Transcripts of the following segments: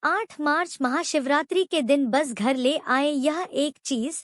8 मार्च महाशिवरात्रि के दिन बस घर ले आए यह एक चीज।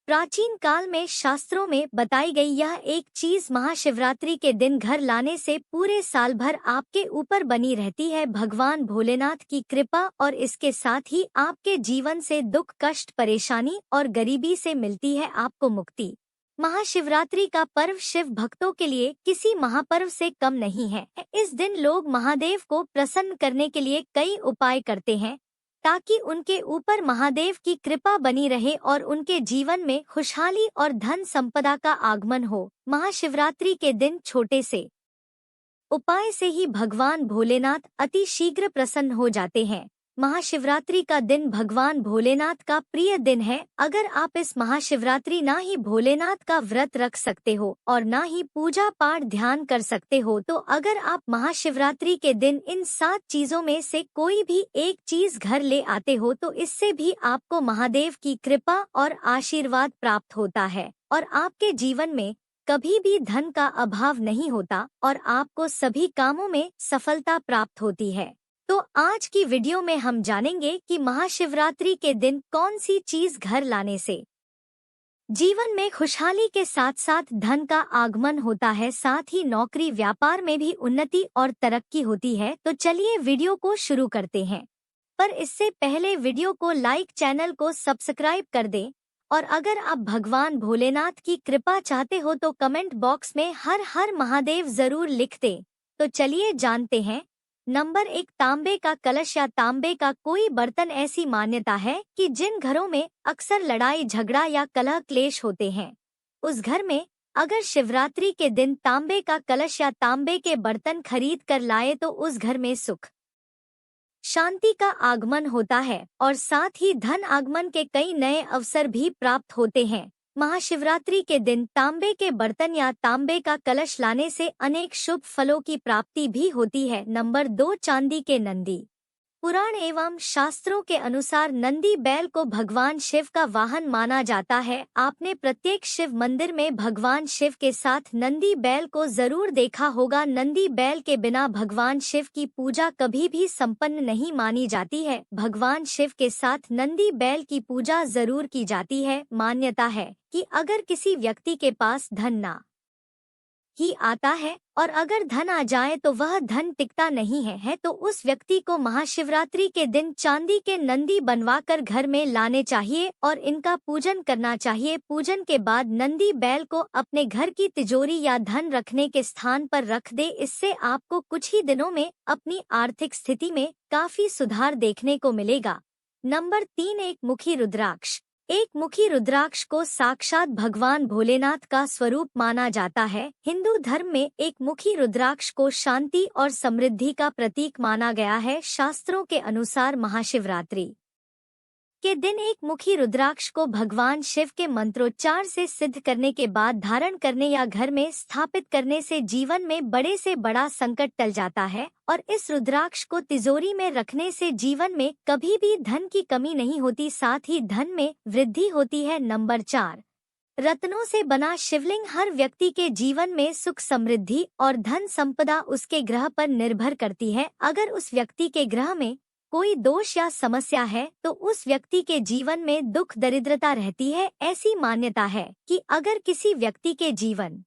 प्राचीन काल में शास्त्रों में बताई गई यह एक चीज महाशिवरात्रि के दिन घर लाने से पूरे साल भर आपके ऊपर बनी रहती है भगवान भोलेनाथ की कृपा, और इसके साथ ही आपके जीवन से दुख कष्ट परेशानी और गरीबी से मिलती है आपको मुक्ति। महाशिवरात्रि का पर्व शिव भक्तों के लिए किसी महापर्व से कम नहीं है। इस दिन लोग महादेव को प्रसन्न करने के लिए कई उपाय करते हैं ताकि उनके ऊपर महादेव की कृपा बनी रहे और उनके जीवन में खुशहाली और धन संपदा का आगमन हो। महाशिवरात्रि के दिन छोटे से उपाय से ही भगवान भोलेनाथ अति शीघ्र प्रसन्न हो जाते हैं। महाशिवरात्रि का दिन भगवान भोलेनाथ का प्रिय दिन है। अगर आप इस महाशिवरात्रि ना ही भोलेनाथ का व्रत रख सकते हो और ना ही पूजा पाठ ध्यान कर सकते हो, तो अगर आप महाशिवरात्रि के दिन इन 7 चीजों में से कोई भी एक चीज घर ले आते हो तो इससे भी आपको महादेव की कृपा और आशीर्वाद प्राप्त होता है और आपके जीवन में कभी भी धन का अभाव नहीं होता और आपको सभी कामों में सफलता प्राप्त होती है। तो आज की वीडियो में हम जानेंगे कि महाशिवरात्रि के दिन कौन सी चीज घर लाने से जीवन में खुशहाली के साथ साथ धन का आगमन होता है, साथ ही नौकरी व्यापार में भी उन्नति और तरक्की होती है। तो चलिए वीडियो को शुरू करते हैं, पर इससे पहले वीडियो को लाइक, चैनल को सब्सक्राइब कर दें और अगर आप भगवान भोलेनाथ की कृपा चाहते हो तो कमेंट बॉक्स में हर हर महादेव जरूर लिख दें। तो चलिए जानते हैं। नंबर 1, तांबे का कलश या तांबे का कोई बर्तन। ऐसी मान्यता है कि जिन घरों में अक्सर लड़ाई झगड़ा या कलह क्लेश होते हैं, उस घर में अगर शिवरात्रि के दिन तांबे का कलश या तांबे के बर्तन खरीद कर लाए तो उस घर में सुख शांति का आगमन होता है और साथ ही धन आगमन के कई नए अवसर भी प्राप्त होते हैं। महाशिवरात्रि के दिन तांबे के बर्तन या तांबे का कलश लाने से अनेक शुभ फलों की प्राप्ति भी होती है। नंबर 2, चांदी के नंदी। पुराण एवं शास्त्रों के अनुसार नंदी बैल को भगवान शिव का वाहन माना जाता है। आपने प्रत्येक शिव मंदिर में भगवान शिव के साथ नंदी बैल को जरूर देखा होगा। नंदी बैल के बिना भगवान शिव की पूजा कभी भी संपन्न नहीं मानी जाती है। भगवान शिव के साथ नंदी बैल की पूजा जरूर की जाती है। मान्यता है कि अगर किसी व्यक्ति के पास धन ना ही आता है और अगर धन आ जाए तो वह धन टिकता नहीं है तो उस व्यक्ति को महाशिवरात्रि के दिन चांदी के नंदी बनवाकर घर में लाने चाहिए और इनका पूजन करना चाहिए। पूजन के बाद नंदी बैल को अपने घर की तिजोरी या धन रखने के स्थान पर रख दे। इससे आपको कुछ ही दिनों में अपनी आर्थिक स्थिति में काफी सुधार देखने को मिलेगा। नंबर 3, एक मुखी रुद्राक्ष। एक मुखी रुद्राक्ष को साक्षात भगवान भोलेनाथ का स्वरूप माना जाता है। हिंदू धर्म में एक मुखी रुद्राक्ष को शांति और समृद्धि का प्रतीक माना गया है। शास्त्रों के अनुसार महाशिवरात्रि के दिन एक मुखी रुद्राक्ष को भगवान शिव के मंत्रोच्चार से सिद्ध करने के बाद धारण करने या घर में स्थापित करने से जीवन में बड़े से बड़ा संकट टल जाता है और इस रुद्राक्ष को तिजोरी में रखने से जीवन में कभी भी धन की कमी नहीं होती, साथ ही धन में वृद्धि होती है। नंबर 4, रत्नों से बना शिवलिंग। हर व्यक्ति के जीवन में सुख समृद्धि और धन संपदा उसके ग्रह पर निर्भर करती है। अगर उस व्यक्ति के ग्रह में कोई दोष या समस्या है तो उस व्यक्ति के जीवन में दुख दरिद्रता रहती है। ऐसी मान्यता है कि अगर किसी व्यक्ति के जीवन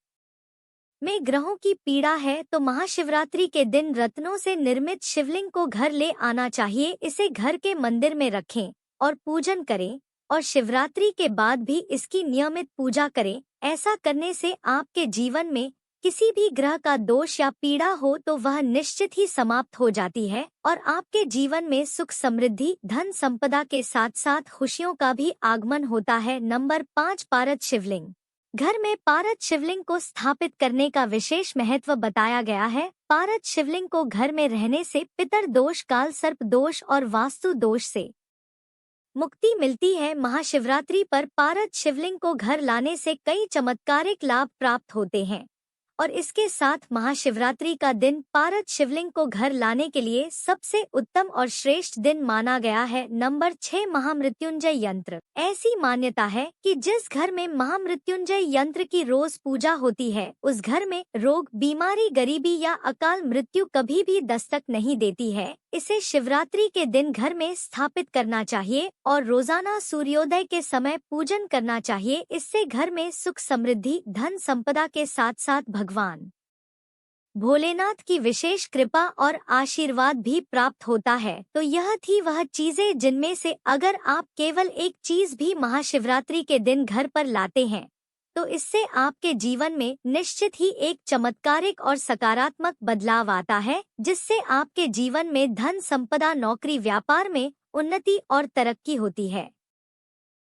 में ग्रहों की पीड़ा है तो महाशिवरात्रि के दिन रत्नों से निर्मित शिवलिंग को घर ले आना चाहिए। इसे घर के मंदिर में रखें और पूजन करें और शिवरात्रि के बाद भी इसकी नियमित पूजा करें। ऐसा करने से आपके जीवन में किसी भी ग्रह का दोष या पीड़ा हो तो वह निश्चित ही समाप्त हो जाती है और आपके जीवन में सुख समृद्धि धन संपदा के साथ साथ खुशियों का भी आगमन होता है। नंबर 5, पारद शिवलिंग। घर में पारद शिवलिंग को स्थापित करने का विशेष महत्व बताया गया है। पारद शिवलिंग को घर में रहने से पितर दोष, काल सर्प दोष और वास्तु दोष से मुक्ति मिलती है। महाशिवरात्रि पर पारद शिवलिंग को घर लाने से कई चमत्कारिक लाभ प्राप्त होते हैं और इसके साथ महाशिवरात्रि का दिन पार्वती शिवलिंग को घर लाने के लिए सबसे उत्तम और श्रेष्ठ दिन माना गया है। नंबर 6, महामृत्युंजय यंत्र। ऐसी मान्यता है कि जिस घर में महामृत्युंजय यंत्र की रोज पूजा होती है उस घर में रोग, बीमारी, गरीबी या अकाल मृत्यु कभी भी दस्तक नहीं देती है। इसे शिवरात्रि के दिन घर में स्थापित करना चाहिए और रोजाना सूर्योदय के समय पूजन करना चाहिए। इससे घर में सुख, समृद्धि, धन संपदा के साथ साथ भगवान भोलेनाथ की विशेष कृपा और आशीर्वाद भी प्राप्त होता है। तो यह थी वह चीजें जिनमें से अगर आप केवल एक चीज भी महाशिवरात्रि के दिन घर पर लाते हैं तो इससे आपके जीवन में निश्चित ही एक चमत्कारिक और सकारात्मक बदलाव आता है, जिससे आपके जीवन में धन संपदा, नौकरी, व्यापार में उन्नति और तरक्की होती है।